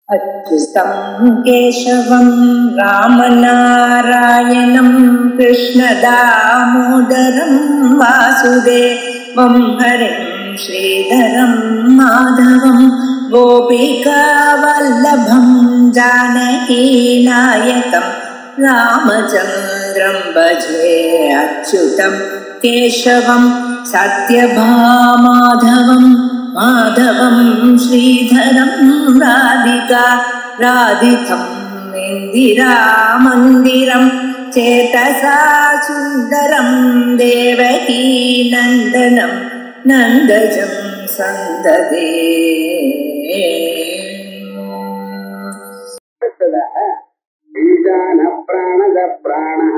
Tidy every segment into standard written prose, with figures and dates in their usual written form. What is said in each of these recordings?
अच्युतं केशवं रामनारायणं कृष्णदामोदरं वासुदेवं हरिं श्रीधरं माधवं गोपिकावल्लभं जानकीनायकं रामचन्द्रं भजे। अच्युतं केशवं सत्यभामाधवं माधवं श्रीधरं राधिका राधितं इन्दिरामन्दिरं चेतसा सुन्दरं देवकी नन्दनं नन्दजं सन्ददे। ईशान प्राणद प्राणः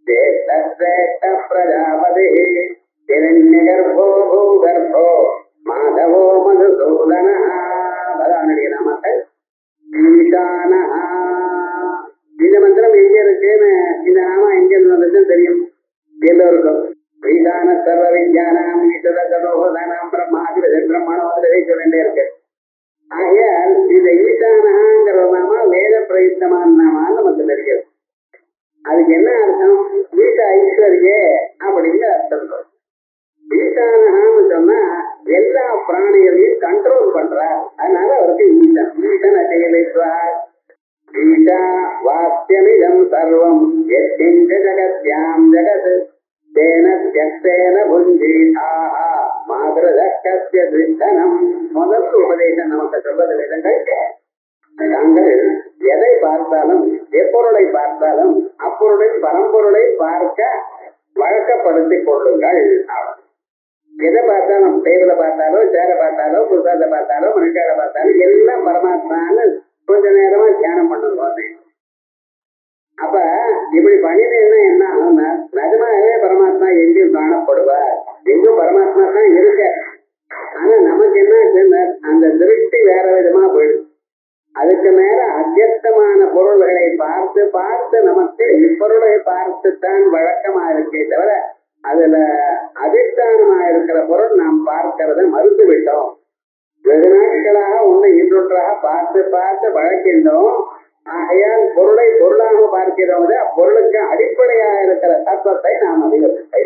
श्रेष्ठ प्रजापतिः हिरण्यगर्भो भूगर्भो माधवो मधुसूदनः. பகவானுடைய நாமங்கள் ஈசானஹ. இந்த மந்திரம் எங்க இருக்குன்னு, இந்த நாமம் எங்க இருந்ததுன்னு தெரியும் எல்லோருக்கும். ஈசான சர்வ வித்யானாம் ஈஸ்வர சர்வோதானாம் பிரம்மாதி பிரம்மணோ சொல்ல வேண்டிய இருக்கு. ஆகையால் இந்த ஈசானஹாங்கிற நாம வேத பிரயுக்தமான நாமான்னு நமக்கு தெரியும். அதுக்கு என்ன அர்த்தம்? வீட்ட ஐஸ்வர்யே அப்படிங்கிற அர்த்தம். ஈசானஹான்னு சொன்னா எல்லா பிராணிகளையும் கண்ட்ரோல் பண்றார், அதனால அவருக்கு ஈசன். ஈசன் அச்சயலேஸ்வர் ஈசா வாஸ்யமிதம் சர்வம் எத்திஞ்ச ஜகத்யாம் ஜகத் தேன தியக்தேன புஞ்சீதாஹ மாத்ருதக்கஸ்ய திருஷ்டனம். முதல் உபதேசம் நமக்கு சொல்வது வேதங்கள். தாங்கள் எதை பார்த்தாலும் எப்பொருளை பார்த்தாலும் அப்பொருளின் பரம்பொருளை பார்க்க வழக்கப்படுத்திக் கொள்ளுங்கள். எதை பார்த்தாலும் டேபிள பார்த்தாலோ சேரை பார்த்தாலோ புத்தகத்தை பார்த்தாலோ மனுஷால பார்த்தாலும் எல்லாம் பரமாத்மான்னு கொஞ்ச நேரமா தியானம் பண்ணுவோம். அப்ப இப்படி பண்ணினேன்னா என்ன ஆகும்னா, நிஜமாவே பரமாத்மா எங்கேயும் காணப்படுவார், எங்கும் பரமாத்மா தான் இருக்க. ஆனா நமக்கு என்ன அந்த திருஷ்டி வேற விதமா போயிடும். அதுக்கு மேல அத்தியஸ்தமான பொருள்களை பார்த்து பார்த்து நமக்கு இப்பொருளை பார்த்துத்தான் வழக்கமா இருக்கே தவிர அதுல அதிஷ்டானமா இருக்கிற பொருள் நாம் பார்க்கிறத மறுத்து விட்டோம். வெகு நாட்களாக ஒண்ணு இன்றொன்றாக பார்த்து பார்த்து வழக்கின்றோம். ஆகையால் பொருளை பொருளாக பார்க்கிறோம், பொருளுக்கு அடிப்படையாக இருக்கிற தத்துவத்தை நாம் அதிகரிப்பை.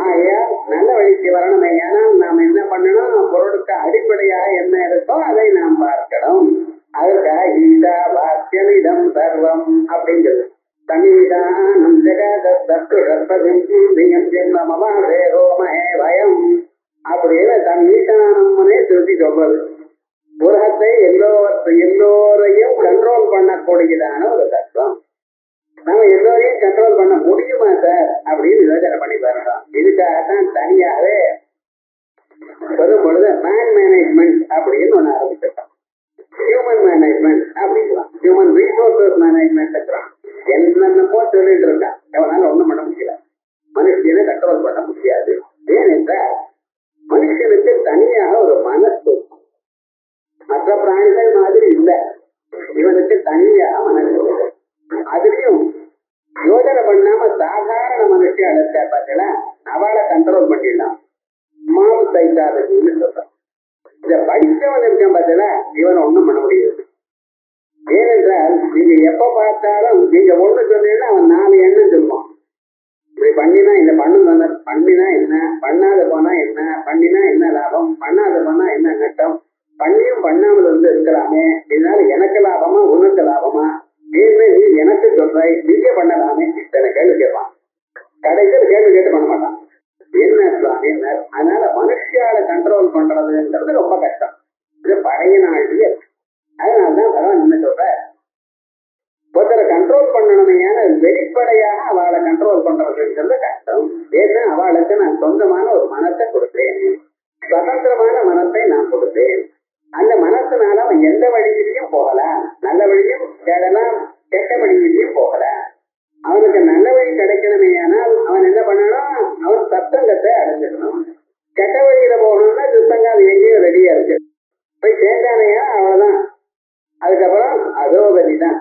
ஆகையால் நல்ல வழிக்கு வரணும். ஏனால் நாம் என்ன பண்ணணும், பொருளுக்கு அடிப்படையாக என்ன இருக்கோ அதை நாம் பார்க்கணும். அதுக்காக ஈசா வாஸ்யமிதம் சர்வம் அப்படிங்கிறது. தன்னிதானம் ஜெகதோமஹேவயம் அப்படின்னு தன்னிதானம்னே திருத்தி சொல்றது. உலகத்தை எல்லோரையும் கண்ட்ரோல் பண்ணக்கூடியதான ஒரு தத்துவம். நம்ம எல்லோரையும் கண்ட்ரோல் பண்ண முடியுமா சார் அப்படின்னு யோசனை பண்ணி பாருங்க. இதுக்காகத்தான் தனியாகவே சொல்லும் பொழுது மேன் மேனேஜ்மெண்ட் அப்படின்னு ஒண்ணு ஆரம்பிச்சிருக்கோம். ஹியூமன் மேனேஜ்மெண்ட் அப்படிங்கலாம், ஹியூமன் ரிசோர்சஸ் மேனேஜ்மெண்ட் இருக்கிறான். என்னென்னமோ சொல்லிட்டு இருக்கா, எவனால ஒண்ணும் பண்ண முடியல. மனுஷனை கண்ட்ரோல் பண்ண முடியாது. ஏனென்றால் மனுஷனுக்கு தனியாக ஒரு மனசு மற்ற பிராணிகள் மாதிரி இல்லை. இவனுக்கு தனியாக மனசு. அதுலயும் யோஜனை பண்ணாம சாதாரண மனுஷன் அழைச்சா பார்த்தீங்களா, அவளை கண்ட்ரோல் பண்ணிடலாம். மாவு தைத்தாதுன்னு சொல்றான். இத படித்தவன் இருக்கான் பார்த்தீங்களா, இவனை ஒண்ணும் பண்ண முடியாது. ஏனென்றால் நீங்க எப்ப பார்த்தாலும் நீங்க ஒண்ணு சொன்னீங்கன்னா அவன் 4 எண்ணம் சொல்லுவான். இப்படி பண்ணினா இந்த பண்ணும், பண்ணினா என்ன, பண்ணாத போனா என்ன, பண்ணினா என்ன லாபம், பண்ணாத போனா என்ன நட்டம், பண்ணியும் பண்ணாமல் வந்து இருக்கலாமே, இதனால எனக்கு லாபமா உனக்கு லாபமா, ஏன்னு நீ எனக்கு சொல்றாய், நீங்க பண்ணலாமே, இத்தனை கேள்வி கேட்பான். கடைசியில் கேள்வி கேட்டு பண்ண மாட்டான். என்ன என்ன. அதனால மனுஷியால கண்ட்ரோல் பண்றதுங்கிறது ரொம்ப கஷ்டம். இது பழைய நாள்லயே. அதனாலதான் பகவான் என்ன சொல்ற, ஒருத்தரை கண்ட்ரோல் பண்ணணுமே, வெளிப்படையாக அவளை கண்ட்ரோல் பண்றதுங்கிறது கஷ்டம். ஏன்னா அவளுக்கு நான் சொந்தமான ஒரு மனத்தை கொடுத்தேன், சுதந்திரமான மனத்தை நான் கொடுத்தேன். அந்த மனத்தினால அவன் எந்த வழியிலையும் போகலாம், நல்ல வழியும் தேடலாம், கெட்ட வழியிலையும் போகலாம். அவனுக்கு நல்ல வழி கிடைக்கணுமே ஆனால் அவன் என்ன பண்ணணும், அவன் சத்தங்கத்தை அடைஞ்சிடணும். கெட்ட வழியில போகணும்னா சுத்தங்க அது எங்கேயும் ரெடியா இருக்கு, போய் சேர்ந்தானையா அவ்வளவுதான். அதுக்கப்புறம் அதோகதி தான்.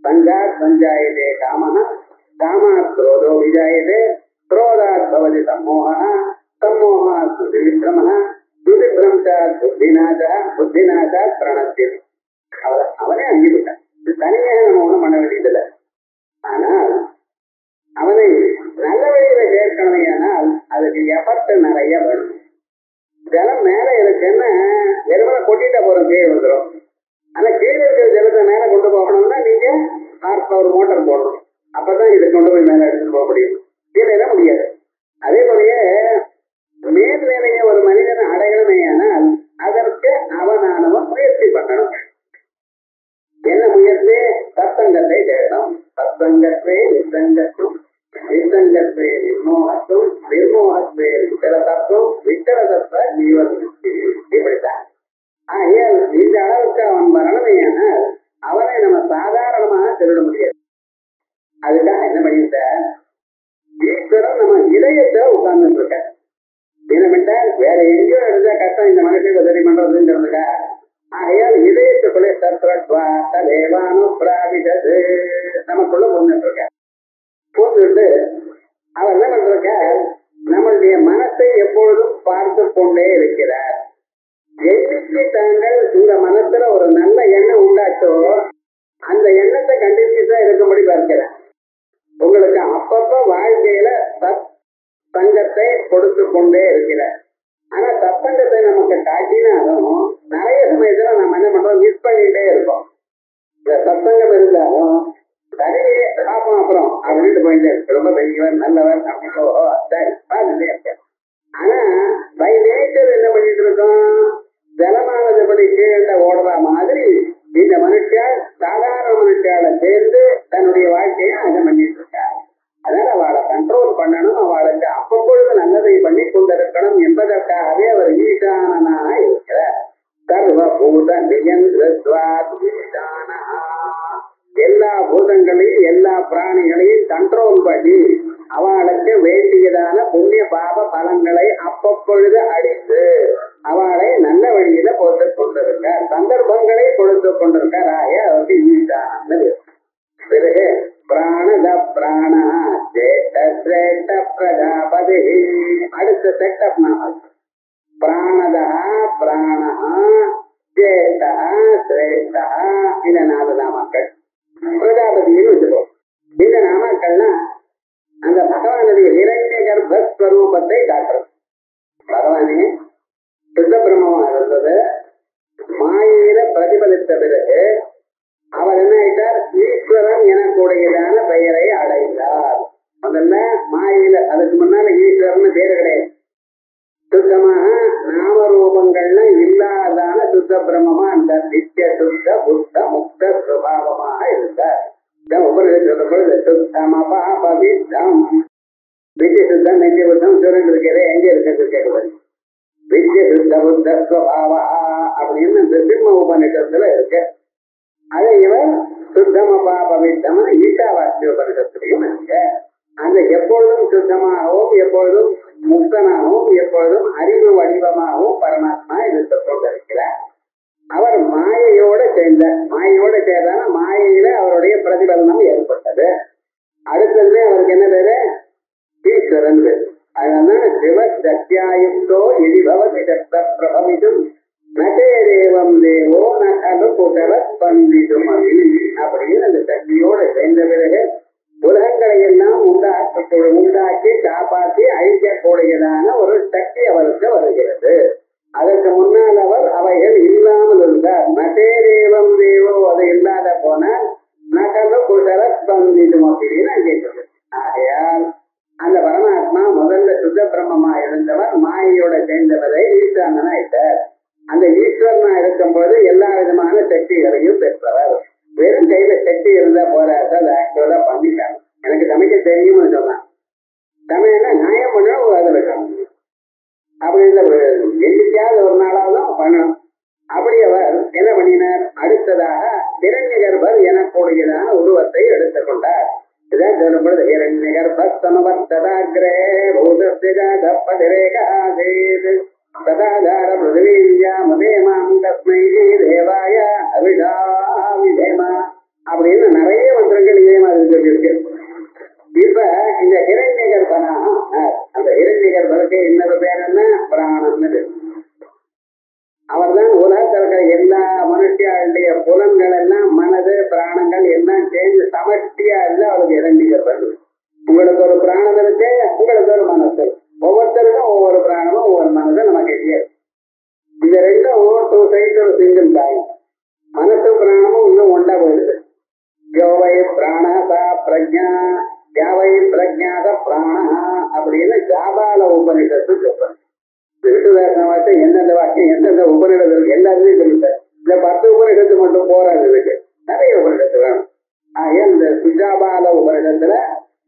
பஞ்சாத் பஞ்சாயதே காமனா காமாத் குரோதோ விஜாயதே குரோதாத் பவதி சம்மோகா சம்மோகாத் விக்ரமஹ புத்திநாத பிரணத்தியது. அவ்வளவு அவனே அங்கிவிட்டான். தனியாக நம்ம ஒண்ணும் பண்ண வேண்டியதில்லை. ஆனால் அவனை நல்ல வழியில சேர்க்கணும். ஆனால் அதுக்கு எஃபர்ட் நிறைய வேணும். ஜலம் மேல இருக்குன்னா வெறுமனை கொட்டிட்ட போறோம், கீழே வந்துடும். ஆனா கீழே இருக்கிற ஜலத்தை மேல கொண்டு போகணும்னா நீங்க ஹார்ஸ் பவர் மோட்டர் போடணும். அப்பதான் இதை கொண்டு போய் மேல எடுத்துட்டு போக முடியும். கீழே தான் முடியாது. அதே போலயே மேல் நிலைய ஒரு மனிதனை அடையணுமே ஆனால் அதற்கு அவனானவன் முயற்சி பண்ணணும். என்ன முயற்சி? சத்சங்கத்தை தேடணும். சத்சங்கத்தை நிசங்கத்தும், நிசங்கத்தை நிர்மோகத்தும், நிர்மோகத்தை விட்டலதத்தும், விட்டலதத்த ஜீவன். இப்படித்தான். ஆகையால் இந்த அளவுக்கு அவன் வரணுமே ஆனால் அவனை நம்ம சாதாரணமாக திருட முடியாது. அதுதான் என்ன பண்ணிட்டார்? ஈஸ்வரன் நம்ம இதயத்தை உட்கார்ந்து இருக்க தினமிட்டால் வேற எங்கேயோ எடுத்தா கஷ்டம் இந்த மனுஷன் சரி பண்றதுங்கிறதுக்கா. ஆகையால் இதயத்துக்குள்ளே தேவானு பிராபிதது நமக்குள்ள போந்துட்டு இருக்க. போந்துட்டு அவர் என்ன பண்ற? நம்மளுடைய மனத்தை எப்பொழுதும் பார்த்து கொண்டே இருக்கிறார். என்னைக்கு தாங்கள் உங்க மனசுல ஒரு நல்ல எண்ணம் உண்டாச்சோ அந்த எண்ணத்தை கண்டினியூஸா இருக்கும்படி பார்க்கிறேன். உங்களுக்கு அப்பப்ப வாழ்க்கையில சத் சங்கத்தை கொடுத்து கொண்டே இருக்கிறார். ஆனா சத்சங்கத்தை நமக்கு காட்டினாலும் நிறைய சமயத்துல நம்ம என்ன பண்றோம்? மிஸ் பண்ணிட்டே இருக்கோம். இந்த சத்சங்கம் இருந்தாலும் சரி பார்ப்போம் அப்புறம் அப்படின்னு போயிட்டு ரொம்ப பெரியவர் நல்லவர் அப்படின்னு. ஆனா பை நேச்சர் என்ன பண்ணிட்டு இருக்கோம்? ஜலமானது படி கீழே ஓடுற மாதிரி இந்த மனுஷியால் சாதாரண மனுஷியால சேர்ந்து தன்னுடைய வாழ்க்கையை அதை பண்ணிட்டு இருக்காரு. அதனால அவளை கண்ட்ரோல் பண்ணணும். அவளுக்கு அப்பப்பொழுது நல்லதை பண்ணி கொண்டிருக்கணும் என்பதற்காகவே அவர் ஈசானனாக இருக்கிறார். சர்வபூத எல்லா பூதங்களையும் எல்லா பிராணிகளையும் கண்ட்ரோல் பண்ணி அவளுக்கு வேண்டியதான புண்ணிய பாப பலங்களை அப்பப்பொழுது அளித்து அவளை நல்ல வழியில போட்டு கொண்டிருக்கார். சந்தர்ப்பங்களை கொடுத்து கொண்டிருக்கார். ஆகிய அவருக்கு ஈசானது. பிறகு பிராணத பிராண சேஷ்ட பிரஜாபதி. அடுத்த செட்டப் நாம பிராணதா பிராண சேஷ்ட சிரேஷ்ட. இந்த 4 நாமக்கள் பிரஜாபதினு வச்சுக்கோ. இந்த நாமக்கள்னா அந்த பகவானுடைய இரண்ய கர்ப்பஸ்வரூபத்தை காட்டுறது. பகவானே சுத்த பிரம்மமா இருந்தது மாயில பிரதிபலித்த பிறகு அவர் என்ன ஆயிட்டார்? ஈஸ்வரன் எனக்குடையதான பெயரை அடைந்தார். முதல்ல மாயில, அதுக்கு முன்னால ஈஸ்வரன் பேரு கிடையாது. சுத்தமாக நாமரூபங்கள்ல இல்லாதான சுத்த பிரம்மமா அந்த நித்திய சுத்த புத்த முக்த சுபாவமாக இருந்தார். உபநிஷத்து சுத்தமபாபவித்தம் வித்ய சுத்தம் நித்திய புத்தம் சொல்லிட்டு இருக்கிறேன். எங்க இருக்கிறது கேட்கறது? வித்ய சுத்த புத்த சுபாவா அப்படின்னு இந்த சிம்ம உபநிஷத்துல இருக்கு. அதை இவர் சுத்தமபாபவித்தம் ஈஷாவாசிய உபநிஷத்துலையும் இருக்கு. அந்த எப்பொழுதும் சுத்தமாகவும் எப்பொழுதும் முக்தனாகவும் எப்பொழுதும் அறிவு வடிவமாகவும் பரமாத்மா இருந்து கொண்டிருக்கிறார். அவர் மாயையோட சேர்ந்தான மாயையில அவருடைய பிரதிபலனம் ஏற்பட்டது. அடுத்ததுமே அவருக்கு என்ன பேரு? ஈஸ்வரன் பேரு. அதனால சிவ சத்யாயுக்தோ இடிபவதி சக்த பிரபவிதும் நதேதேவம் தேவோ நகலு குதல ஸ்பந்திதும் அப்படின்னு அந்த சக்தியோட சேர்ந்த பிறகு உலகங்களை எல்லாம் உண்டாக்கி காப்பாற்றி அழிக்கக்கூடியதான ஒரு சக்தி அவருக்கு வருகிறது. அதற்கு முன்னால் அவர் அவைகள் இல்லாமல் இருந்தார். நதேதேவம் தேவோ அது இல்லாத போனால் நகலு குதல ஸ்பந்திதும் அப்படின்னு கேட்கிறது. ஆகையால் அந்த பரமாத்மா முதல்ல சுத்த பிரம்மமா இருந்தவர் மாயையோட சேர்ந்தவரை ஈஸ்வரனா ஆயிட்டார். அந்த ஈஸ்வரனா இருக்கும்போது எல்லா விதமான சக்திகளையும் பெற்றவர். வெறும் கையில சக்தி இருந்தா போராது. அதை ஆக்சுவலா பண்ணிட்டாங்க. எனக்கு சமைக்க தெரியும்னு சொன்னான். சமையல நியாயம் பண்ணணும், அதை வைக்கணும். அப்படி இல்லை, என்னைக்காவது ஒரு நாளாவதும் பண்ணணும். அப்படி அவர் என்ன பண்ணினார்? அடுத்ததாக ஹிரண்ய கர்ப்பர் எனக்கூடியதான உருவத்தை எடுத்துக் கொண்டார். இதான் சொல்லப்படுது. ஹிரண்ய கர்ப்பஸ்தமவர்த்ததாக்ரே பூதஸ்திரேகாதேது சதாதார பிருதிவீஞ்சாமதேமாம் தஸ்மை தேவாய அவிதாவிதேமா அப்படின்னு நிறைய மந்திரங்கள் இதே மாதிரி சொல்லியிருக்கு. இப்ப இந்த ஹிரண்ய கர்ப்பனா, அந்த ஹிரண்ய கர்ப்பனுக்கு இன்னொரு பேர் என்ன? பிராணன். அவர் தான் உலகத்தில் இருக்கிற எல்லா மனுஷியாளுடைய புலன்கள் பிரஜா யாவை பிரஜாத பிராணா அப்படின்னு ஜாபால உபநிஷத்து சொல்றேன். விட்டுவேசமாச்சு எந்தெந்த வாக்கியம் எந்தெந்த உபநிடத்து இருக்கு எல்லாருமே சொல்லிட்டார். இந்த 10 உபநிடத்து மட்டும் போறாது, இதுக்கு நிறைய உபநிடத்து வேணும். ஆக இந்த சுஜாபால உபநிடத்துல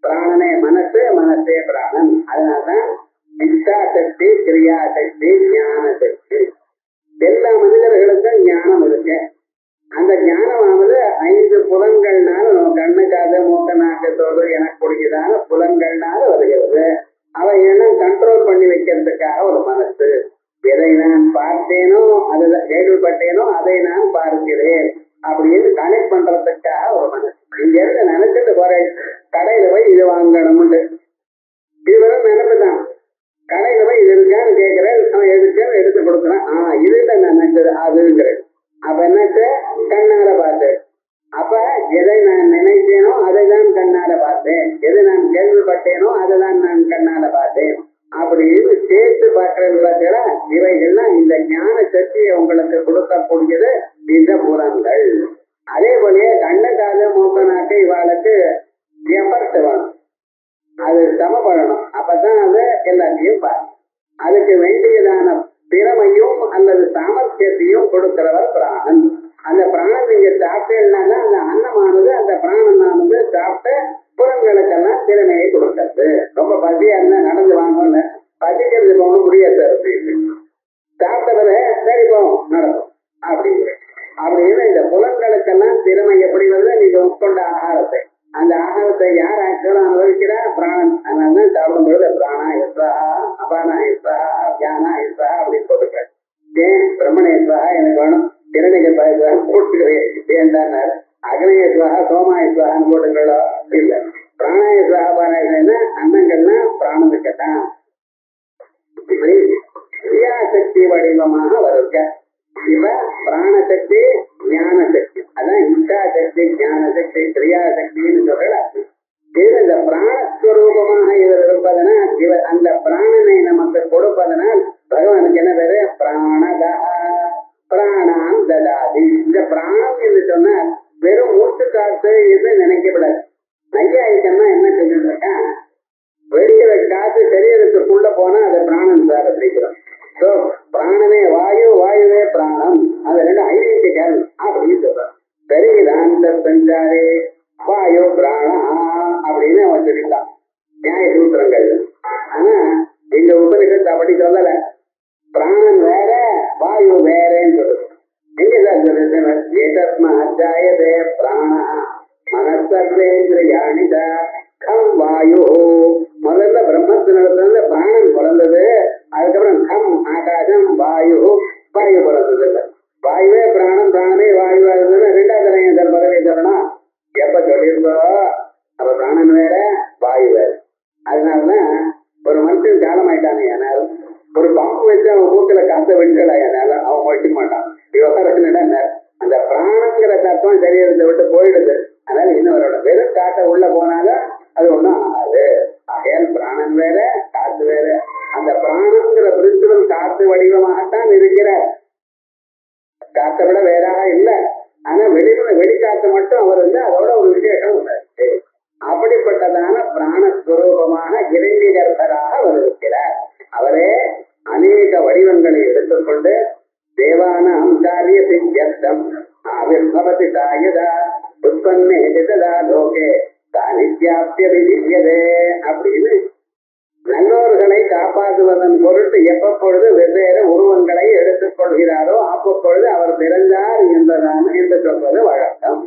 பிராணனே மனசு, மனசே பிராணன். அதனால்தான் இச்சா சக்தி, கிரியா சக்தி, ஞான சக்தி. எல்லா மனிதர்களுக்கும் ஞானம் இருக்கு. அந்த ஞானமானது 5 புலன்கள்னால கண்ணு, காது, மூக்கு, நாக்கு, தோடு எனக்கூடியதான புலன்கள்னால வருகிறது. அவை எல்லாம் கண்ட்ரோல் பண்ணி வைக்கிறதுக்காக ஒரு மனசு. எதை நான் பார்த்தேனோ அதை கேள்விப்பட்டேனோ அதை நான் பார்க்கிறேன் அப்படின்னு கனெக்ட் பண்றதுக்காக ஒரு மனசு. இங்க இருந்து நினைச்சிட்டு போற கடையில போய் இது வாங்கணும்னு இது வெறும் நினைப்புதான். கடையில போய் இது இருக்கான்னு கேட்கிறேன், அவன் எதுக்குன்னு எடுத்து கொடுக்குறான். இதுல நான் நினைச்சது அதுங்கிறேன். அப்ப என்னச்ச கண்ணால பார்த்தேன். அப்ப எதை நான் நினைத்தேனோ அதை தான் கண்ணால பார்த்தேன், எதை நான் கேள்விப்பட்டேனோ அதை தான் நான் கண்ணால பார்த்தேன் அப்படின்னு சேர்த்து பார்க்கறது பார்த்தீங்களா. இவைகள்லாம் இந்த ஞான சக்தியை உங்களுக்கு கொடுக்கக்கூடியது இந்த புலன்கள். அதே போலயே கண்ணு, காது, மூக்கு, நாக்கு இவாளுக்கு எஃபர்ட் வேணும், அது சமப்படணும். அப்பதான் அது எல்லாத்தையும் பாரு. அதுக்கு வேண்டியதான திறமையும் அல்லது சாமர்த்தியத்தையும் கொடுக்கிறவர் பிராணன். அந்த பிராணன் நீங்க சாப்பிட்டேன்னா அந்த அன்னமானது அந்த பிராணனானது சாப்பிட்ட புலன்களுக்கெல்லாம் திறமையை கொடுக்கிறது. ரொம்ப பசியா இருந்தா நடந்து வாங்கன்னு பசிக்கிறது போகணும் முடியாது, சாப்பிட்டவரை சரி போகும் நடக்கும் அப்படின்னு இந்த புலன்களுக்கெல்லாம் திறமை எப்படி வருது? நீங்க உட்கொண்ட ஆகாரத்தை, அந்த ஆகாரத்தை யார் ஆக்சுவலா அனுபவிக்கிறா? பிராணன். அதனால சாப்பிடும் பொழுது பிராணா இஸ்வா, அபானா இஸ்வா, தியானா இஸ்வா அப்படின்னு போட்டுருக்காரு. ஏன் பிரம்மணேஸ்வா எனக்கு வேணும், இரணிகன் போட்டுக்கிறேன் ஏன்டார், அக்னேஸ்வா சோமாயஸ்வான்னு போட்டுக்கிறோ இல்ல. பிராணாயஸ்வா அபானா அன்னங்கள்னா பிராணனுக்குத்தான். இப்படி கிரியாசக்தி வடிவமாக வருங்க. இப்ப பிராணசக்தி, ஞான சக்தி, அதான் இச்சா சக்தி, ஞான சக்தி, கிரியாசக்தின்னு சொல்ற. இந்த பிராணஸ்வரூபமாக இவர் இருப்பதனால், இவர் அந்த பிராணனை நமக்கு கொடுப்பதனால் பகவானுக்கு என்ன பேரு? பிராணதா பிராணாம் ததாதி. இந்த பிராணம் என்று சொன்னால் வெறும் மூச்சு காத்து என்று நினைக்கப்படாது. நையாயிக்கன்னா என்ன சொல்லிருக்கா, வெளியில காத்து சரீரத்துக்குள்ள போனா அதை பிராணன் சார் அப்படிங்கிறோம். சோ பிராணமே வாயு, வாயுவே பிராணம், அது 2 ஐடென்டிக்கல் அப்படின்னு சொல்றான். சரீராந்த சஞ்சாரே வாயு பிராணா அப்படின்னு அவன் சொல்லிட்டான் நியாய சூத்திரங்கள். ஆனா எங்க உபநிஷத்து அப்படி சொல்லல. பிராணன் வேற, வாயு வேறேன்னு சொல்லுது. எங்க சார் சொல்லுது? ஏதஸ்மாஜாயதே பிராணா மனசர்வேந்திரியாணிதா கம் வாயு. முதல்ல பிரம்மத்தினிடத்துல பிராணன் பிறந்தது, அதுக்கப்புறம் கம் ஆகாசம், வாயு, வாயு பிறந்தது இல்லை. வாயுவே பிராணம், பிராணமே வாயு, 2வது பதவி சொல்லணும். எப்ப சொல்லியிருந்தோ அப்ப பிராணன் வேற, வாயு வேற. அதனாலதான் ஒரு மனுஷன் காலம் ஆயிட்டானே, ஆனால் ஒரு பம்பு வச்சு அவன் மூக்கில காத்த வெண்கலாயனால அவன் ஒழிக்க மாட்டான். இவன் அந்த பிராணங்கிற தத்துவம் சரீரத்தை விட்டு போயிடுது. அதனால இன்னொரு வெறும் காட்ட உள்ள போனாலும் அது ஒண்ணும் ஆகாது. ஆகையால் பிராணன் வேற, காத்து வேற. அந்த பிராணங்கிற பிரின்சிபல் காத்து வடிவமாகத்தான் இருக்கிற, காத்தை விட வேறாக இல்லை. ஆனா வெளிக்காத்து மட்டும் அவர் அதோட ஒரு விசேஷம் உண்டாச்சு. அப்படிப்பட்டதான பிராணஸ்வரூபமான இரண்யகர்த்தராக அவர் இருக்கிறார். அவரே அநேக வடிவங்களை எடுத்துக்கொண்டு தேவானாம் காரிய சித்தியர்த்தம் ஆவிர்பவதி தாயதா உற்பன்னே ஜதா லோகே தானித்யாப்திய விதியதே அப்படின்னு நல்லோர்களை காப்பாற்றுவதன் பொருட்டு எப்பொழுது வெவ்வேறு உருவங்களை எடுத்துக் கொள்கிறாரோ அப்பொழுது அவர் பிறந்தார் என்பதான என்று சொல்வது வழக்கம்.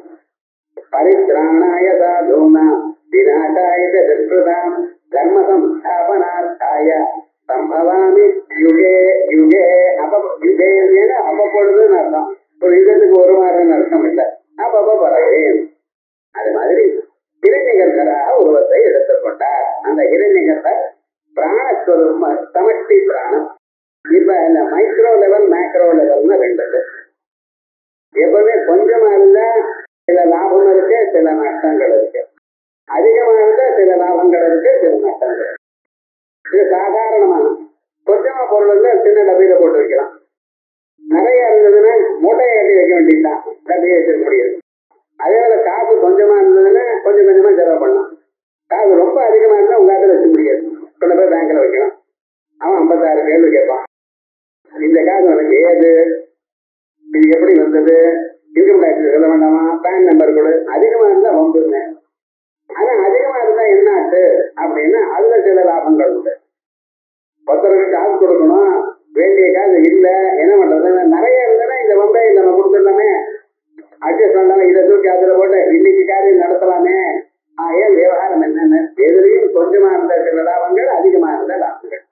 பரித்ராணாய சாதூனாம் விநாசாய துஷ்கிருதாம் கர்ம சம்ஸ்தாபனார்த்தாய சம்பவாமி யுகே யுகே. யுகே அவ்வப்பொழுதுன்னு அர்த்தம். ஒரு யுகத்துக்கு ஒரு வாரம் அர்த்தம் இல்லை, அப்பப்ப பரவேன். அது மாதிரி இரண்யகர்த்தராக உருவத்தை எடுத்துக்கொண்டார். அந்த இரண்யகர்த்தர் பிராணஸ்வரூபம் சமஷ்டி பிராணம். இப்ப இந்த மைக்ரோ லெவல், மேக்ரோ லெவல்னு 2. எப்பவுமே கொஞ்சமா இருந்தா சில லாபம் இருக்கு, சில நஷ்டங்கள் இருக்கு. அதிகமா இருந்தா சில லாபங்கள் இருக்கு, சில நஷ்டங்கள். இது சாதாரண சொல்ல வேண்டாமா, பேன் நம்பர் கொடு, அதிகமா இருந்தா வம்புங்க. ஆனா அதிகமா இருந்தா என்ன ஆச்சு அப்படின்னா அதுல சில லாபங்கள் உண்டு. ஒருத்தருக்கு காசு கொடுக்கணும், வேண்டிய காசு இல்ல, என்ன பண்றது, நிறைய இருந்ததுன்னா இந்த வம்பை நம்ம கொடுத்துடலாமே, அட்ஜஸ்ட் பண்ணலாம், இதை தூக்கி அதுல போட்டு இன்னைக்கு காரியம் நடத்தலாமே. ஏன் விவகாரம் என்னன்னு எதுலையும் கொஞ்சமா இருந்த சில லாபங்கள், அதிகமா இருந்த லாபங்கள்.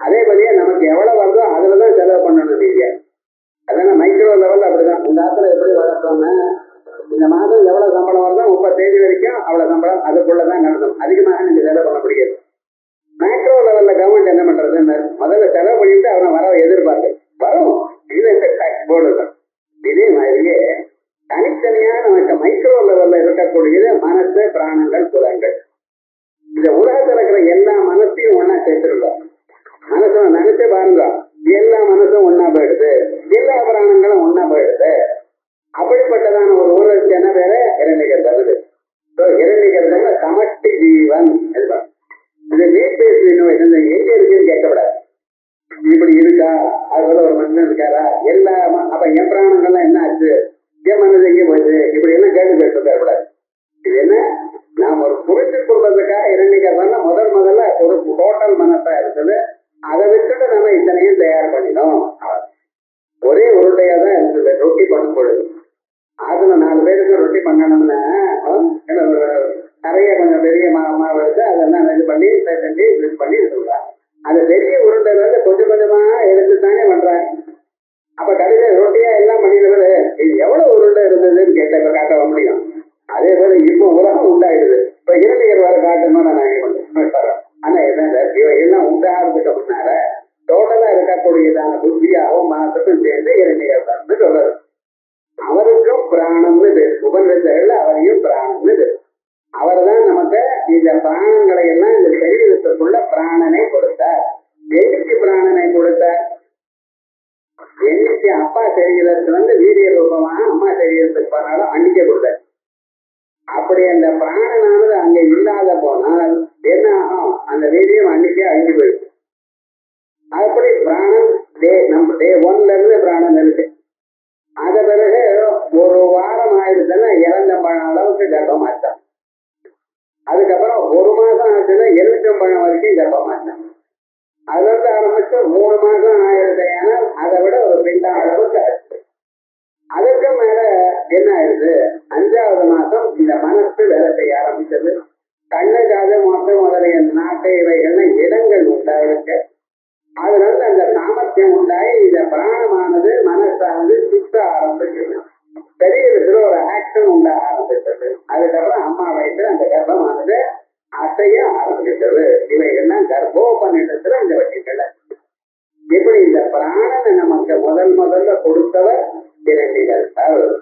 அதே மாதிரியே நமக்கு எவ்வளவு வருதோ அதுலதான் செலவு பண்ணணும் நீங்க. அதான் மைக்ரோ லெவல் அப்படிதான். இந்த ஆத்துல எப்படி வளர்த்தோம்னா இந்த மாதம் எவ்வளவு சம்பளம் வருதோ 30 தேதி வரைக்கும் அவ்வளவு சம்பளம், அதுக்குள்ளதான் நடத்தணும். அதிகமாக நீங்க செலவு பண்ண முடியாது. மேக்ரோ லெவல்ல கவர்மெண்ட் என்ன பண்றதுன்னு முதல்ல செலவு பண்ணிட்டு அவனை வர எதிர்பார்த்து வரும். இது டாக்ஸ் போர்டு தான். இதே மாதிரியே தனித்தனியா நமக்கு மைக்ரோ லெவல்ல இருக்கக்கூடியது மனசு, பிராணங்கள், புலங்கள். இந்த உலகத்துல இருக்கிற எல்லா மனசையும் ஒன்னா சேர்த்துருக்கோம். மனசை நினைச்சு பாருங்க, எல்லா மனசும் ஒன்னா போயிடுது, எல்லா பிராணங்களும் ஒன்னா போயிடுது. அப்படிப்பட்டதான ஒரு உலகத்துக்கு என்ன பேரு? இரண்டிகர் வருது. இரண்டிகர் சமஷ்டி ஜீவன். இது நீட் பேஸ்ட் இன்னோவேஷன் எங்க இருக்குன்னு கேட்கக்கூடாது. இப்படி இருக்கா, அதுல ஒரு மனுஷன் இருக்காரா, எல்லா அப்ப என் பிராணங்கள்லாம் என்ன ஆச்சு, என் மனது எங்கே போயிடுது, இப்படி எல்லாம் கேள்வி கேட்கக்கூடாது. இது என்ன, நாம் ஒரு புரிஞ்சு கொள்றதுக்காக இரண்டிகர் முதல்ல ஒரு டோட்டல் மனசா இருக்குது. அதை விட்டுட்டு நம்ம இத்தனையும் தயார் பண்ணினோம். ஒரே உருண்டையா தான் இருந்தது ரொட்டி பண்ணும் பொழுது. அதுல 4 பேருக்கு ரொட்டி பண்ணணும்னா நிறைய கொஞ்சம் பெரிய மாவு எடுத்து அதெல்லாம் இது பண்ணி செஞ்சு இது பண்ணி சொல்றாங்க. அது பெரிய உருண்டை கொஞ்சம் கொஞ்சமா எடுத்துத்தானே பண்றாங்க. அப்ப கடைசியில ரொட்டியா எல்லாம் பண்ணிடுறது, இது எவ்வளவு உருண்டை இருந்ததுன்னு கேட்ட காட்ட முடியும். அதே போல இப்போ உலகம் உண்டாயிடுது. இப்ப இரண்டிகர் வர காட்டணும்னு நான் ஆனா என்ன எல்லாம் உண்டாகிறதுக்கு முன்னால டோட்டலா இருக்கக்கூடியதான புத்தியாகவும் மனசுக்கும் சேர்ந்து இரண்டிகர் தான் சொல்றது. அவருக்கும் பிராணம்னு பேரு. உபநிஷத்துல அவரையும் பிராணம்னு பேரு. அவர் தான் நமக்கு இந்த பிராணங்களை எல்லாம் இந்த சரீரத்துக்குள்ள பிராணனை கொடுத்தார். என்னைக்கு பிராணனை கொடுத்தார்? என்னைக்கு அப்பா சரீரத்துல வீரிய ரூபமா அம்மா சரீரத்துக்கு போனாலும் அன்னைக்கே கொடுத்தார். அப்படி அந்த பிராணனானது அங்க இல்லாத போனால் என்ன ஆகும்? அந்த வீரியம் அன்னைக்கே அழிஞ்சு போயிடுச்சு. அப்படி பிராணம் நம்ம டே 1ல இருந்து பிராணம் இருக்கு. அத பிறகு ஒரு வாரம் ஆயிடுச்சுன்னா இறந்த பழம் அளவுக்கு கர்ப்பமாச்சான். அதுக்கப்புறம் 1 மாசம் ஆச்சுன்னா எலுமிச்சம்பழம் வரைக்கும் கர்ப்பமாச்சான். அதுல இருந்து ஆரம்பிச்சு 3 மாசம் ஆயிடுது. ஏன்னா அதை விட ஒரு பிண்டா அளவுக்கு ஆச்சு. அதுக்கு மேல என்ன ஆயிடுது? 5வது மாசம் இந்த மனசு வேலை செய்ய ஆரம்பிச்சது. கண்ணு, காது, மொத்த முதலிய நாட்டை இவைகள்லாம் இடங்கள் உண்டாயிருக்கு. அதுல இருந்து அந்த சாமர்த்தியம் உண்டாயி இந்த பிராணமானது மனசானது சுத்த ஆரம்பிச்சது. சரீரத்துல ஒரு ஆக்ஷன் உண்டாக ஆரம்பிச்சது. அதுக்கப்புறம் அம்மா வயசுல அந்த கர்ப்பமானது அசைய ஆரம்பிச்சது. இவைகள்லாம் கர்ப்போபநிடத்துல இந்த வட்டிகள். இப்படி இந்த பிராணனை நமக்கு முதல்ல கொடுத்தவர் இரண்டிகர்.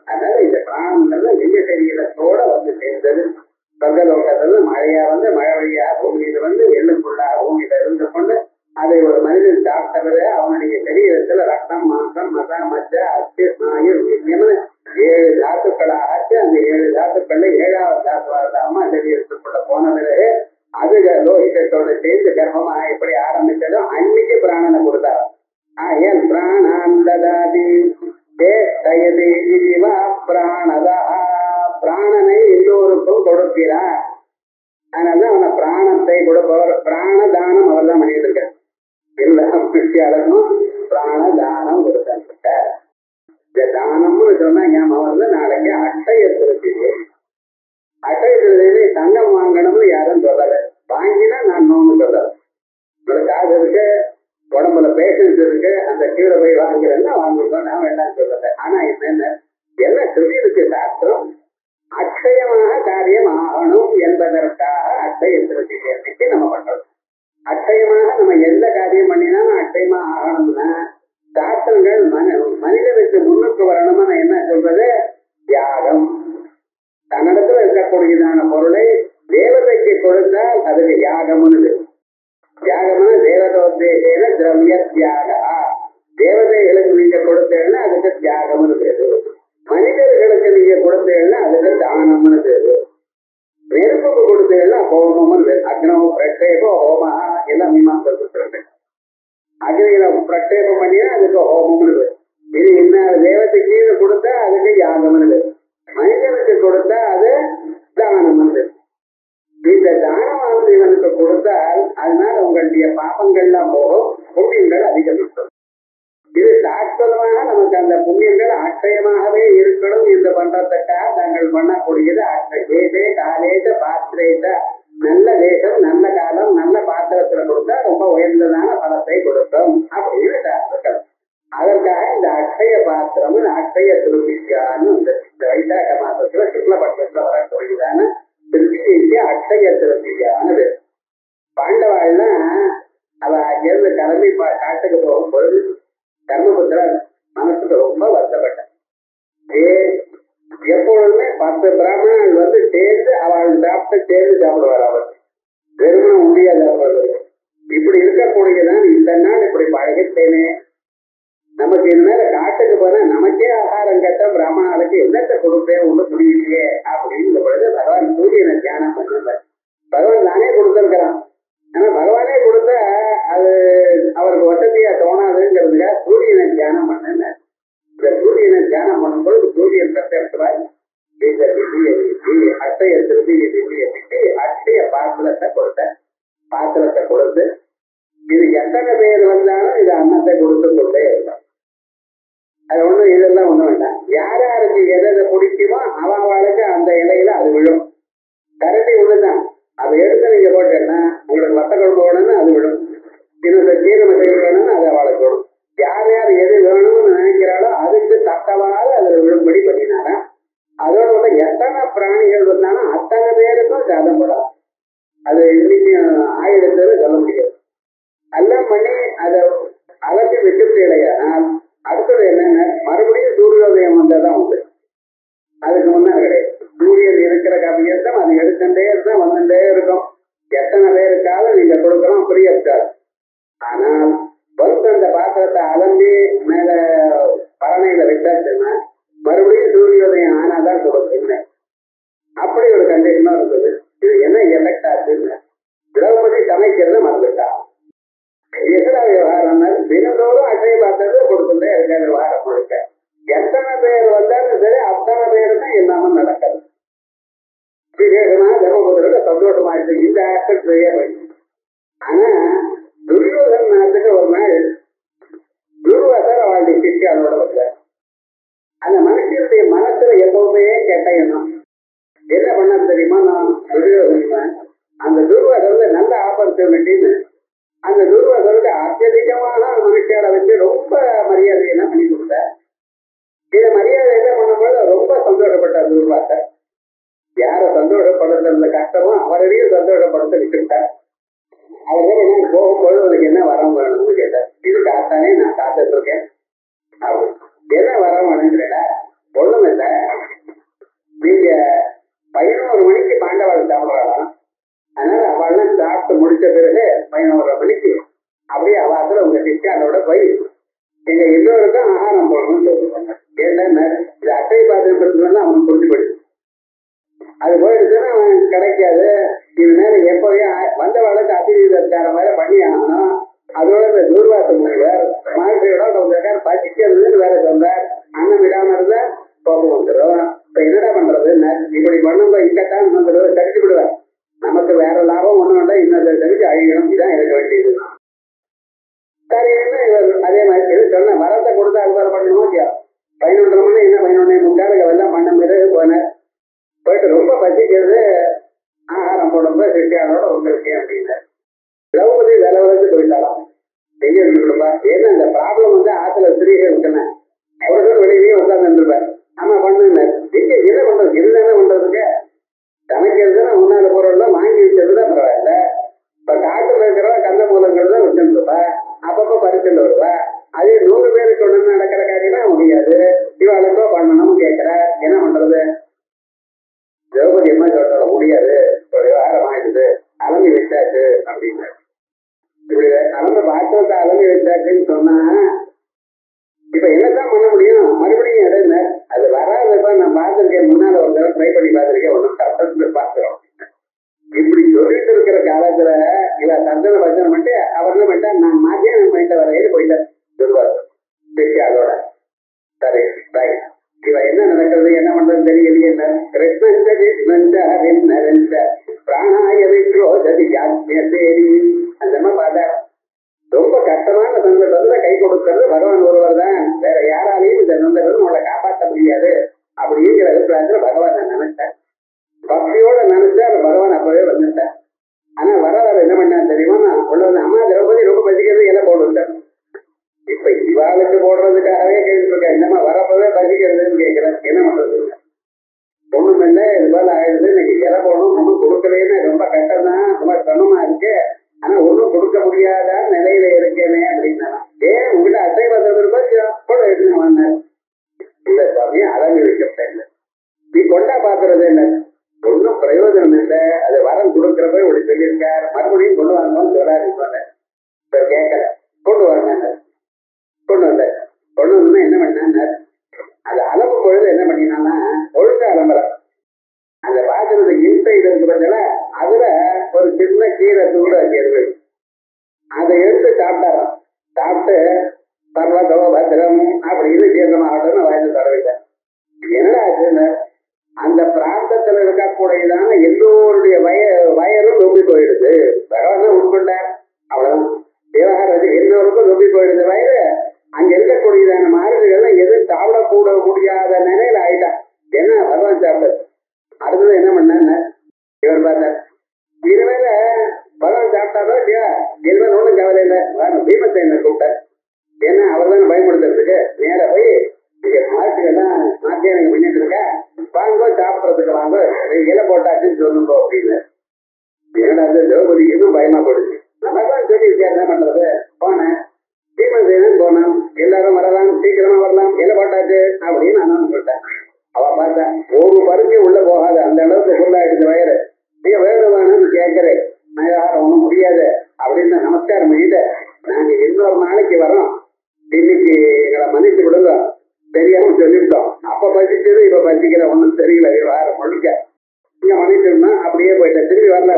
அதனால இந்த பிராணம் லிங்க சரீரத்தோட சேர்ந்தது. சொர்க்கலோகத்துல மழையா மழை வழியா பூமியில எள்ளுக்குள்ளா பூமியில இருந்து கொண்டு அதை ஒரு மனிதன் சாப்பிட்டது அவனுடைய சரீரத்துல ரத்தம், மாசம், மசா, மச்ச, அச்சு, ஸ்நாயு, வீரியம்னு 7 தாத்துக்களாக ஆச்சு. அந்த 7 தாத்துக்கள்ல 7வது தாத்துவாக அம்மா சரீரத்துக்குள்ள போன பிறகு அது லோகிதத்தோட சேர்ந்து கர்ப்பமா எப்படி ஆரம்பிச்சதோ அன்னைக்கு பிராணனை கொடுத்தாரு. ஏன் பிராணாந்ததாதி பிராணதா, பிராணனை எல்லோருக்கும் கொடுக்கிறார். அதனால அவனை பிராணத்தை கொடுப்பவர். பிராணதானம் அவர் தான் பண்ணிட்டு இருக்கார். எல்லா பிரியாளர்களும் பிராணதானம் கொடுத்தார். இந்த தானம்னு சொன்னா ஞாபகம் நாளைக்கு அட்டைய திருச்சி. அட்டைய திருச்சி தங்கம் வாங்கணும்னு யாரும் சொல்லல. வாங்கினா நான் நோன்னு சொல்லல. ஒரு காசு இருக்கு, உடம்புல பேஷன்ஸ் இருக்கு, அந்த கீழே போய் வாங்குறேன்னா வாங்கிருக்கோம், நான் வேண்டாம்னு சொல்லல. ஆனா என்னென்ன எல்லாம் சொல்லி இருக்கு சாஸ்திரம். அட்சயமாக காரியம் ஆகணும் என்பதற்காக அட்சய திருச்சி நம்ம பண்றோம். அட்சயமாக நம்ம எந்த காரியம் பண்ணினாலும் அட்சயமா ஆகணும்னா சாஸ்திரங்கள் மனிதனுக்கு முன்னுக்கு வரணும்னு என்ன சொல்றது? தியாகம். தன்னிடத்துல இருக்கக்கூடியதான பொருளை தேவதைக்கு கொடுத்தால் அதுக்கு யாகம்னு. தியாகம்னு தேவதோத்தேன திரவிய தியாக. தேவதைகளுக்கு நீங்க கொடுத்தீங்கன்னா அதுக்கு தியாகம்னு பேரு. மனிதர்களுக்கு நீங்க கொடுத்தீங்கன்னா அதுக்கு தானம்னு பேரு. நெருப்புக்கு கொடுத்தீங்கன்னா ஹோமம்னு பேரு. அக்னோ பிரட்டேபோ ஹோமா எல்லாம் மீமாசம் சொல்றது. அக்னியில பிரட்டேபம் பண்ணினா அதுக்கு ஹோமம்னு பேரு. இது என்ன தேவதைக்கு கொடுத்தா அதுக்கு யாகம்னு பேரு. பாபங்கள்லாம் போகும், புண்ணியங்கள் அதிகரிக்கும். இது சாஸ்வதமாக நமக்கு அந்த புண்ணியங்கள் அக்ஷயமாகவே இருக்கணும் என்று பண்றதுக்காக நாங்கள் பண்ணக்கூடியது அக்ஷயே காலேஜ பாத்திரேஜ. நல்ல தேசம், நல்ல காலம், நல்ல பாத்திரத்துல கொடுத்தா ரொம்ப உயர்ந்ததான பலத்தை கொடுக்கும் அப்படின்னு சாஸ்திரம். அதற்காக இந்த அக்ஷய பாத்திரம், அக்ஷய திருப்திக்கான இந்த வைசாக மாசத்துல சுக்லபட்சத்துல வரக்கூடியதான திருப்திக்கு அக்ஷய திருப்தியானது. பாண்டவாள்னா அவ அங்கிருந்து கிளம்பி காட்டுக்கு போகும்பொழுது தர்மபுத்திரர் மனசுக்கு ரொம்ப வருத்தப்பட்டார். எப்பொழுதுமே 10 பிராமணர்கள் வந்து சேர்ந்து அவள் சாப்பிட்டு சேர்ந்து சாப்பிடுவார். அவர் வெறுமன முடியாது. இப்படி இருக்கக்கூடியதான் இந்த நாள் இப்படி பழகிட்டேனே, நமக்கு இனிமேல காட்டுக்கு போனா நமக்கே ஆகாரம் கட்ட பிராமணர்களுக்கு என்னத்தை கொடுப்பேன் ஒண்ணு புரியலையே அப்படின்னு பொழுது பகவான் சூரியனை தியானம் பண்ணிருந்தார். பகவான் தானே கொடுத்திருக்கிறான். ஆனா பகவானே கொடுத்த அது அவருக்கு வசதியா தோணாதுங்கிறதுக்காக சூரியனை தியானம் பண்ண. இந்த சூரியனை தியானம் பண்ணும்போது சூரியன் பிரத்யட்சமாய் அட்டைய திருப்பி அட்டைய பாத்திரத்தை கொடுத்து இது எத்தனை பேர் வந்தாலும் இது அன்னத்தை கொடுத்து கொண்டே இருக்கும். அது ஒண்ணும் இதெல்லாம் ஒண்ணும் வேண்டாம். யாருக்கு எதை பிடிக்குமோ அவளுக்கு அந்த இலையில அது விழும். கரண்டி ஒண்ணுதான், அதை எடுத்து நீங்க போட்டேன்னா உங்களுக்கு வத்த குழம்பு வேணும்னு அது விழும். இன்னொரு கீரை செய்ய வேணும்னு அது அவளுக்கு விடும். யார் யார் எது வேணும்னு நினைக்கிறாளோ அதுக்கு தக்கவாறு அதுல விழும்படி பண்ணினாரா. அதோட வந்து எத்தனை பிராணிகள் வந்தாலும் அத்தனை பேருக்கும் சாதப்படும். அது இன்னைக்கு ஆயிரத்து சொல்ல முடியாது. எல்லாம் பண்ணி அதை அலசி விட்டு இல்லையானால் அடுத்தது என்னென்ன மறுபடியும் சூரியோதயம் வந்ததான் உண்டு. அதுக்கு முன்னாடி கிடையாது. சூரியன் இருக்கிற கவியத்தான் அது எடுத்துட்டே இருந்தா வந்துட்டே இருக்கும். எத்தனை பேருக்காவது நீங்க கொடுக்கலாம் ஃப்ரீ இருக்காது. ஆனால் வந்து அந்த பாத்திரத்தை அலம்பி மேல பரணையில விட்டாச்சுன்னா மறுபடியும் சூரியோதயம் ஆனாதான் சொல்லுங்க. அப்படி ஒரு கண்டிஷனும் இருக்குது. இது என்ன எஃபெக்ட் ஆச்சுன்னு திரௌபதி சமைக்கிறது மறந்துட்டா. எதிரா விவகாரம் தினந்தோறும் அட்டையை பார்த்தது கொடுத்துட்டே இருக்க விவகாரம் முழுக்க. எத்தனை பேர் வந்தாலும் சரி அத்தனை பேருக்கும் எல்லாமே நடக்காது. விசேஷமா தர்மபுத்திரோட சந்தோஷமா இருக்கு. இந்த ஆஸ்பெக்ட் செய்ய வேண்டும். ஆனா துரியோதனத்துக்கு ஒரு நாள் துர்வாசர் அவளுடைய சிஷ்யாளோட வந்தார். அந்த மனுஷனுடைய மனசுல எப்பவுமே கெட்ட எண்ணம். என்ன பண்ண தெரியுமா, நான் துரியோதனன் அந்த துர்வாசர் நல்ல ஆப்பர்ச்சுனிட்டின்னு அந்த துர்வாசருக்கு அத்தியதிகமான மனுஷியால வச்சு ரொம்ப மரியாதை என்ன பண்ணி கொடுத்தார். இதை மரியாதை என்ன பண்ணும்போது ரொம்ப சந்தோஷப்பட்டார் துர்வாசர். யார சந்தோஷப்படுறதுல கஷ்டமோ அவரையும் சந்தோஷப்படுத்த விட்டுட்டார். அவர் என்ன போகும்போது அதுக்கு என்ன வரம் வேணும்னு கேட்டார். இதுக்காகத்தானே நான் காத்துட்டு இருக்கேன். என்ன வரம் வேணுங்கிறா, ஒண்ணும் இல்லை, நீங்க 11 மணிக்கு பாண்டவாள் சாப்பிடலாம். அதனால அவள்லாம் சாப்பிட்டு முடிச்ச பிறகு 11 மணிக்கு அப்படியே அவாத்துல உங்க சிஷ்யானோட போய் எங்க எல்லோருக்கும் ஆகாரம் போடணும்னு சொல்லுவாங்க. ஏன்னா இது அட்டை பாத்திரம் அவனுக்கு புரிஞ்சு போயிடுச்சு. அது போயிடுச்சுன்னா அவன் கிடைக்காது. இது நேரம் எப்பவே வந்தவாளுக்கு அதிகார வேற பண்ணி ஆகணும். அதோட இந்த தூர்வாச முனிவர் மகிழ்ச்சியோட பசிக்கிறதுன்னு வேற சொன்னார். அண்ணன் விடாம இருந்தா கோபம் வந்துடும். இப்ப என்னடா பண்றது, இப்படி பண்ணும்போது இங்கத்தான் வந்துடுவோம், தடுத்து விடுவேன். நமக்கு வேற லாபம் ஒண்ணு வேண்டாம், இன்னொரு தெரிஞ்சு அழியணும். இதான் இருக்க வேண்டியது. சரின்னு இவர் அதே மாதிரி சொன்ன வரத்தை கொடுத்து அது வேற பண்ணணுமோ இல்லையா. 11 மணி என்ன 11:45 எல்லாம் பண்ண மாதிரி போனேன். போயிட்டு ரொம்ப பசிக்கிறது, ஆகாரம் போடும்போது சிட்டியானோட உங்களுக்கு அப்படின்னு திரௌபதி வேலை வளர்ந்து போயிட்டாலாம். எங்க இருந்துருப்பா, ஏன்னா இந்த ப்ராப்ளம் வந்து ஆத்துல ஸ்திரீகள் இருக்குன்னு அவர்கள் வெளியிலேயே உட்கார்ந்து இருந்திருப்பார். ஆமா பண்ணுங்க, எங்க என்ன பண்றது, இதுதானே பண்றதுக்கு சமைக்கிறதுன்னா முன்னால பொருள்லாம் வாங்கி வச்சதுதான் பரவாயில்ல. இப்ப காட்டுல இருக்கிறவா கந்த மூலங்கள் தான் வச்சுருப்பா, அப்பப்ப பறிச்சுட்டு வருவா. அதே 100 பேருக்கு ஒண்ணு நடக்கிற காரியம்னா முடியாது. இவாளுக்கோ பண்ணணும்னு கேட்கிற, என்ன பண்றது. திரௌபதி அம்மா சொல்ற முடியாது, ஒரு விவகாரம் ஆயிடுது, அலம்பி வச்சாச்சு அப்படின்னு. இப்படி அலம்ப பாத்திரத்தை அலம்பி வச்சாச்சுன்னு சொன்னா இப்ப என்னதான் பண்ண முடியும். மறுபடியும் இடையில அது வராதப்ப நான் பார்த்திருக்கேன், முன்னால ஒரு தடவை ட்ரை பண்ணி பார்த்திருக்கேன், ஒன்றும் கஷ்டத்துல பார்க்கிறோம். இப்படி சொல்லிட்டு இருக்கிற காலத்துல இவ சந்தன பஜனை பண்ணிட்டு அவர் என்ன பண்ணிட்டா, நான் மத்தியானம் பண்ணிட்டு வரையில போயிட்டேன் சொல்லுவார் அதோட. சரி ரைட், இவ என்ன நடக்கிறது என்ன பண்றது தெரியலையே. பிராணாய விக்ரோததி அந்த மாதிரி பார்த்தார். விதை போடணும், ஒன்றும் கொடுக்கவேன்னு ரொம்ப கஷ்டம் தான், ரொம்ப சிரமமா இருக்கு, ஆனா ஒன்றும் கொடுக்க முடியாத நிலையில இருக்கேனே அப்படின்னா, ஏன் உங்ககிட்ட அசை பத்திரம் கூட எடுத்துன்னு வந்தேன். இல்ல சுவாமி, அழகு இருக்கிறத இல்லை, நீ கொண்டா பாக்குறதே இல்லை, ஒன்றும் பிரயோஜனம் இல்லை, அது வரம் கொடுக்குறப்ப இப்படி சொல்லியிருக்கார், மறுபடியும் கொண்டு வாங்கன்னு சொல்லாரு. இப்ப கேட்கல, கொண்டு வாங்க, கொண்டு வந்த கொண்டு வந்து என்ன பண்ண, அது அளவு பொழுது என்ன பண்ணினான்னா ஒழுங்கா அலம்பரம் அந்த பாத்திரத்துக்கு இன்சைடு இருக்கிறதுல அதுல ஒரு சின்ன கீரை தூடு வைக்கிறது, அதை எடுத்து சாப்பிட்டாராம். சாப்பிட்டு பர்வதோ பத்திரம் அப்படின்னு தீர்க்கமாகட்டும்னு வயது தடவிட்டேன். என்னடா ஆச்சுன்னு, அந்த பிராந்தத்துல இருக்கக்கூடியதான எல்லோருடைய வயரும் நொம்பி போயிடுது. பகவான் உட்கொண்டார், அவ்வளவுதான் விவகாரம். எல்லோருக்கும் நொம்பி போயிடுது வயிறு. அங்க இருக்கக்கூடியதான மாறுதல்கள் எதுவும் சாப்பிடக்கூட முடியாத நிலையில ஆயிட்டான். என்ன பகவான் சாப்பிட்டது. அடுத்தது என்ன பண்ண இவர் பார்த்தார், இதுவேல பகவான் சாப்பிட்டாரோ இல்லையா, இவன் ஒன்றும் கவலை இல்லை, பீமசேன கூப்பிட்டார். ஏன்னா அவர் தானே பயன்படுத்துறதுக்கு. நேர போய் இங்க மாட்டுக்கெல்லாம் நாட்டியா நீங்க பண்ணிட்டு இருக்க, வாங்கோ சாப்பிட்றதுக்கு வாங்க, இலை போட்டாச்சுன்னு சொல்லுங்க அப்படின்னு. என்னடா திரௌபதி இன்னும் பயமா போடுச்சு. பகவான் சொல்லியிருக்காரு, என்ன பண்றது. போனேன், பீமசேனன் போனான், எல்லாரும் வரலாம், சீக்கிரமா வரலாம், இலை போட்டாச்சு அப்படின்னு நான் சொல்லிட்டேன். அவன் பார்த்தா ஒரு பருத்தி உள்ள போகாது, அந்த அளவுக்கு ஃபுல்லாயிடுச்சு வயிறு. நீங்க வேணும்னு கேட்கிறேன், நான் யாரும் ஒண்ணும் முடியாது அப்படின்னு நமஸ்காரம் பண்ணிட்டு, நாங்க இன்னொரு நாளைக்கு வரோம், இன்னைக்கு எங்களை மன்னிச்சு விடுங்க, தெரியாம சொல்லிவிட்டோம். அப்ப பசிச்சது இப்ப பசிக்கிற ஒண்ணும் தெரியல, யாரும் முழுக்க நீங்க மன்னிச்சோம்னா அப்படியே போயிட்டேன், திரும்பி வரல.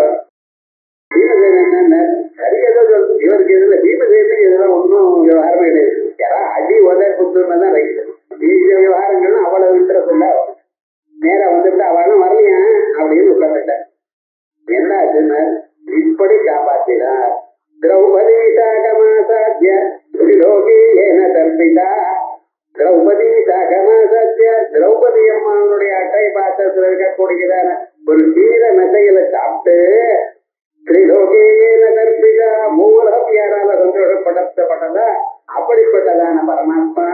பீமசேனன் என்ன சரி ஏதோ சொல்லுது, இவருக்கு எதுல பீமசேனுக்கு எதுலாம் ஒன்றும் விவகாரமே கிடையாது. யாராவது அடி உதவி குத்துனா தான் ரைட்டு. இந்த விவகாரங்கள்லாம் அவ்வளவு இன்ட்ரெஸ்ட் இல்ல. நேரா வந்துட்டு அவளும் வரலையா அப்படின்னு உட்காந்துட்டேன். என்ன ஆச்சுன்னா இப்படி காப்பாத்தினார். திரௌபதி சாகமாசாத்திய துரிலோகேன தர்பிதா. திரௌபதி சாகமாசாத்திய திரௌபதி அம்மாவுடைய அட்டை பாத்திரத்தில் இருக்கக்கூடியதான ஒரு தீர நசையில சாப்பிட்டு திரிலோகேன தர்பிதா மூலம் யாரால சந்தோஷப்படுத்தப்பட்டதா அப்படிப்பட்டதான பரமாத்மா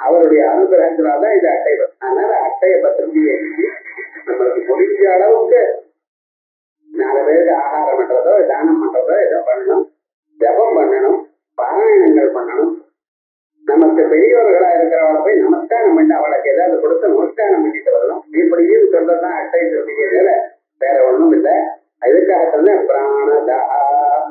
அவருடைய அனுகிரகத்தினால்தான் இது அட்டை. அதனால அட்டையை பத்திரிக்கை எழுதி நம்மளுக்கு முடிஞ்ச அளவுக்கு 4 பேருக்கு ஆகாரம் பண்றதோ தானம் பண்றதோ இதை பண்ணணும், ஜபம் பண்ணணும், பாராயணங்கள் பண்ணணும். நமக்கு பெரியவர்களா இருக்கிறவளை போய் நமஸ்காரம் பண்ணி அவளுக்கு ஏதாவது கொடுத்து நமஸ்காரம் பண்ணிட்டு வரணும். இப்படியும் சொல்றதுதான் அட்டை சொல்லியதுல, வேற ஒண்ணும் இல்லை. இதுக்காகத்தான் பிராணதா,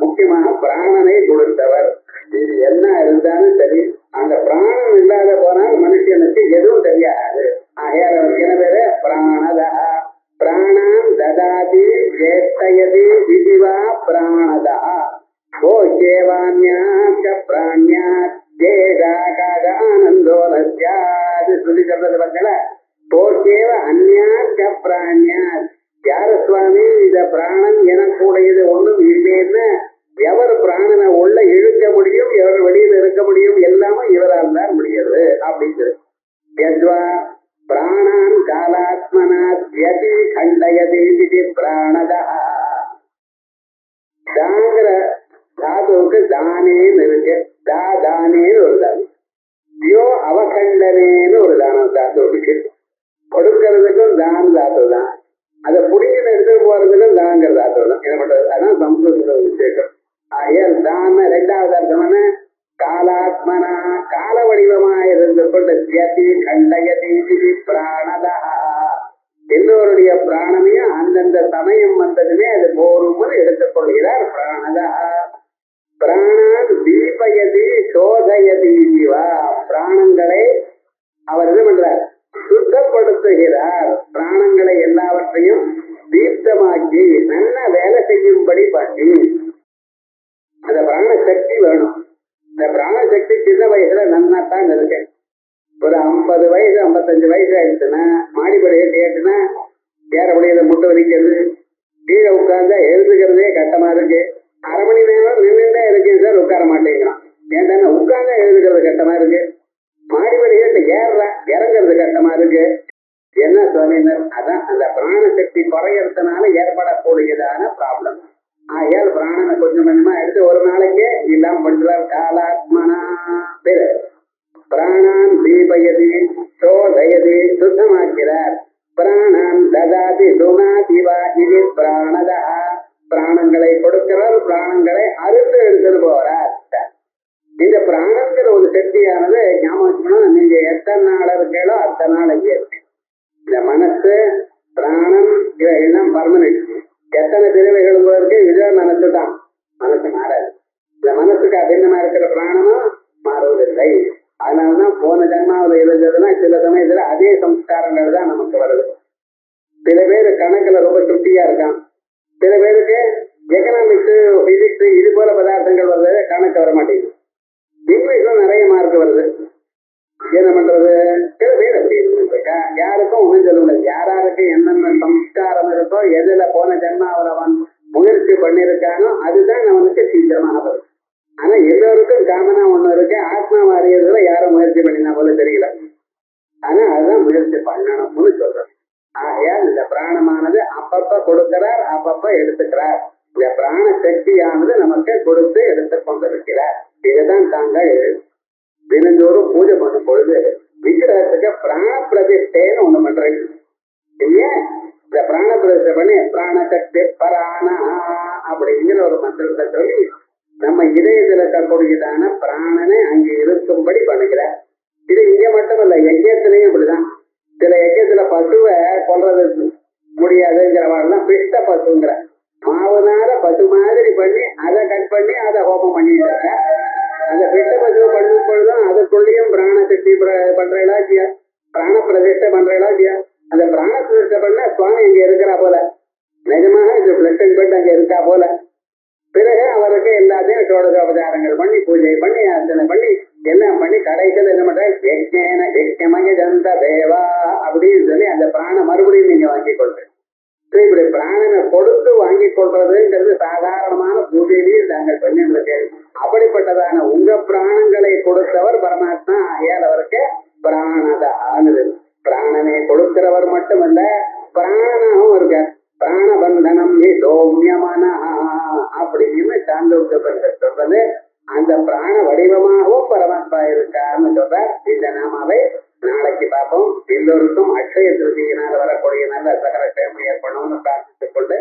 முக்கியமாக பிராணனை கொடுத்தவர். இது என்ன இருந்தாலும் சரி, அந்த பிராணம் இல்லாத போனால் மனுஷனுக்கு எதுவும் தெரியாது. ஆகையால் அவருக்கு என்ன பேரு பிராணதா. பிராணாம் ததாதி ஜேஷ்டயதி விதிவா பிராணதா. ஓ சேவான்யாச்ச பிராண்யா தேகாக ஆனந்தோ நஸ்யாது சொல்லி சொல்றது பக்கல. போக்கேவ அந்யாச்ச பிராண்யா, யார சுவாமி இந்த பிராணன் எனக்குடையது ஒண்ணும் இல்லைன்னு எவர் பிராணனை உள்ள இழுக்க முடியும், எவர் வெளியில இருக்க முடியும், எல்லாமே இவரால் தான் முடியாது அப்படின்னு. யத்வா பிராணான் காலாத்மனா யதி கண்டயதி பிராணதா. தாங்கிற தாதுவுக்கு தானேன்னு இருக்கு, தானேன்னு ஒரு தானம், யோ அவகண்டனேன்னு ஒரு தானம் தாத்துவுக்கு. கொடுக்கறதுக்கும் தான் தாத்து தான், அதை புடிங்கின எடுத்துட்டு போறதுக்கும் தாங்கிற தாத்து தான். என்ன பண்றது, அதான் சம்ஸ்கிருத விசேஷம். ஆகையால் தான 2வது அர்த்தமான காலாத்மனா, கால வடிவமா இருந்து கொண்டு யதி கண்டயதி பிராணதா. எல்லோருடைய பிராணனையும் அந்தந்த சமயம் வந்ததுமே அது போரும்னு எடுத்துக்கொள்கிறார் பிராணதா. பிராணான் தீபயதி சோதயதி ஜீவா. பிராணங்களை அவர் என்ன பண்றார், சுத்தப்படுத்துகிறார். பிராணங்களை எல்லாவற்றையும் தீர்த்தமாக்கி நல்ல வேலை செய்யும்படி பண்ணி. அந்த பிராண சக்தி வேணும். இந்த பிராண சக்தி சின்ன வயசுல நன்னா தான் இருக்கு. ஒரு 50 வயசு 55 வயசு ஆயிடுச்சுன்னா மாடிப்படி ஏற்றுனா ஏற முடியல, முட்டை வலிக்கிறது, கீழே உட்கார்ந்தா எழுதுகிறதே கஷ்டமா இருக்கு. 1/2 மணி நேரம் நின்றுட்டே இருக்கேன் சார், உட்கார மாட்டேங்கிறான். ஏன்டான உட்கார்ந்தா எழுதுகிறது கஷ்டமா இருக்கு, மாடிப்படி ஏற்ற ஏறுறான் இறங்குறது கஷ்டமா இருக்கு. என்ன சுவாமினர், அதான் அந்த பிராண சக்தி குறையறதுனால ஏற்படக்கூடியதான ப்ராப்ளம். ஆகையால் பிராணனை கொஞ்சம் கொஞ்சமா எடுத்து ஒரு நாளைக்கே இல்லாம படுத்துறார். காலாத்மனா பேரு பிராணான் தீபயதி சோதயதி சுத்தமாக்கிறார். பிராணான் தத ததாதி துணாதிவா இது பிராணதா, பிராணங்களை கொடுக்கிறார், பிராணங்களை அறுத்து எடுத்துட்டு போறார். இந்த பிராணங்கிற ஒரு சக்தியானது ஞாபகம், நீங்க எத்தனை நாள் இருக்கீங்களோ அத்தனை நாள் இங்கே இருக்கு. இந்த மனசு பிராணம் இதெல்லாம் பர்மனன்ட். எத்தனை பிரிவுகள் இருக்கு, இதே மனசு தான். மனசு மாறாது. இந்த மனசுக்கு அபிநமா இருக்கிற பிராணமும் மாறுவதில்லை. அதனாலதான் போன ஜன்மாவில் இருந்ததுன்னா சில சமயத்துல அதே சம்ஸ்காரங்கள் தான் நமக்கு வருது. சில பேர் கணக்குல ரொம்ப சுட்டியா இருக்கான், சில பேருக்கு எக்கனாமிக்ஸ், பிசிக்ஸ் இது போல பதார்த்தங்கள் வருது, கணக்கு வர மாட்டேங்குது. இங்கிலீஷ்ல நிறைய மார்க் வருது, என்ன பண்றது? சில பேர் அப்படி இருக்கா, யாருக்கும் ஒன்றும் சொல்ல முடியாது. யாராருக்கு என்னென்ன சம்ஸ்காரம் இருக்கோ, எதுல போன ஜென்மாவில் அவன் முயற்சி பண்ணிருக்கானோ அதுதான் அவனுக்கு சீக்கிரமாக வரும். ஆனா எல்லோருக்கும் காமனா ஒண்ணு இருக்கு, ஆத்மாவை அறியறதுல யாரும் முயற்சி பண்ணினா போல தெரியல. ஆனா அதுதான் முயற்சி பண்ணணும்னு சொல்றேன். ஆகையால் இந்த பிராணமானது அப்பப்ப கொடுக்கிறார், அப்பப்ப எடுத்துக்கிறார். இந்த பிராண சக்தியானது நமக்கு கொடுத்து எடுத்துக் கொண்டிருக்கிறார். இதுதான் தாங்கள் தினந்தோறும் பூஜை பண்ணும் பொழுது விக்கிரகத்துக்கு பிராண பிரதிஷ்டைன்னு ஒண்ணு பண்றீங்க இல்லையா? இந்த பிராண பிரதிஷ்டை பண்ணி பிராண சக்தி பராணா அப்படிங்கிற ஒரு மந்திரத்தை சொல்லி நம்ம இதயத்தில் இருக்கக்கூடியதான பிராணனை அங்கே இருக்கும்படி பண்ணுகிறார். இது இங்க மட்டுமல்ல, யஜ்யத்திலையும் இப்படிதான். சில யஜ்யத்துல பசுவை கொல்றது முடியாதுங்கிறவாள்லாம் பிஷ்ட பசுங்கிற மாவுனால பசு மாதிரி பண்ணி அதை கட் பண்ணி அதை ஹோமம் பண்ணிட்டாங்க. அந்த பிஷ்ட பசுவை பண்ணும் பொழுதும் அதுக்குள்ளேயும் பிராண சக்தி பண்றீங்களா இல்லையா, பிராண பிரதிஷ்டை பண்றீங்களா இல்லையா? அந்த பிராண பிரதிஷ்டை பண்ண சுவாமி இங்க இருக்கிறா போல, நிஜமாக இது பிளட் அண்ட் பெட் அங்க இருக்கா போல. பிறகு அவருக்கு எல்லாத்தையும் சோடசோபச்சாரங்கள் பண்ணி பூஜை பண்ணி அர்ச்சனை பண்ணி எல்லாம் பண்ணி கடைசியில் என்ன பண்ற ஜந்த தேவா அப்படின்னு சொல்லி அந்த பிராண மறுபடியும் நீங்க வாங்கி கொள்றீங்க. இப்படி பிராணனை கொடுத்து வாங்கி கொள்றதுங்கிறது சாதாரணமான பூஜையிலேயே நாங்கள் பண்ணிட்டு. அப்படிப்பட்டதான உங்க பிராணங்களை கொடுத்தவர் பரமாத்மா. ஆகையால் அவருக்கு பிராணதா ஆனது. பிராணனை கொடுக்கிறவர் மட்டுமல்ல, பிராணனாகவும் இருக்கார். பிராணபந்தனம் சௌமியமான அப்படின்னு சாந்தோக்கிய சொல்றது. அந்த பிராண வடிவமாகவும் பரமாத்மா இருக்காருன்னு சொல்ற. இந்த நாமாவை நாளைக்கு பார்ப்போம். எல்லோருக்கும் அக்ஷய திருதியினால் வரக்கூடிய நல்ல சகல சேமம் ஏற்படணும்னு பிரார்த்தித்துக் கொண்டு